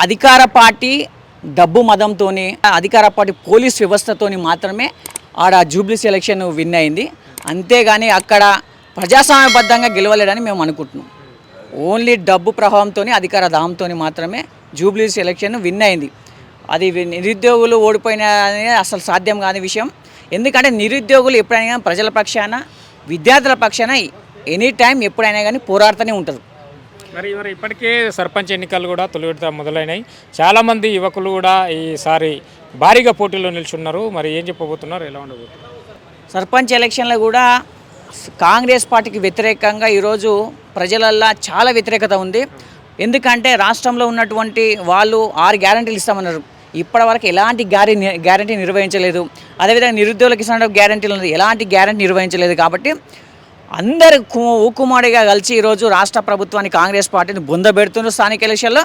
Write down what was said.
అధికార పార్టీ డబ్బు మదంతోని, అధికార పార్టీ పోలీస్ వ్యవస్థతోని మాత్రమే ఆడ జూబ్లీస్ ఎలక్షన్ విన్ అయింది. అంతేగాని అక్కడ ప్రజాస్వామ్యబద్ధంగా గెలవలేడని మేము అనుకుంటున్నాం. ఓన్లీ డబ్బు ప్రభావంతో, అధికార దాహంతో మాత్రమే జూబ్లీస్ ఎలక్షన్ విన్ అయింది. అది నిరుద్యోగులు ఓడిపోయిన అసలు సాధ్యం కాని విషయం. ఎందుకంటే నిరుద్యోగులు ఎప్పుడైనా ప్రజల పక్షాన, విద్యార్థుల పక్షాన ఎనీ టైం ఎప్పుడైనా కానీ పోరాడుతూనే ఉంటారు. మరి ఇప్పటికే సర్పంచ్ ఎన్నికలు కూడా తొలి విడత మొదలైనాయి. చాలామంది యువకులు కూడా ఈసారి భారీగా పోటీలో నిల్చున్నారు. మరి ఏం చెప్పబోతున్నారు, ఎలా ఉండబోతున్నారు? సర్పంచ్ ఎలక్షన్లో కూడా కాంగ్రెస్ పార్టీకి వ్యతిరేకంగా ఈరోజు ప్రజలల్లో చాలా వ్యతిరేకత ఉంది. ఎందుకంటే రాష్ట్రంలో ఉన్నటువంటి వాళ్ళు 6 గ్యారెంటీలు ఇస్తామన్నారు. ఇప్పటివరకు ఎలాంటి గ్యారెంటీ నిర్వహించలేదు. అదేవిధంగా నిరుద్యోగులకు ఇస్తున్న గ్యారెంటీలు ఎలాంటి గ్యారెంటీ నిర్వహించలేదు. కాబట్టి అందరు ఊకుమాడిగా కలిసి ఈరోజు రాష్ట్ర ప్రభుత్వాన్ని, కాంగ్రెస్ పార్టీని బొందబెడుతున్నారు స్థానిక ఎలక్షన్లో.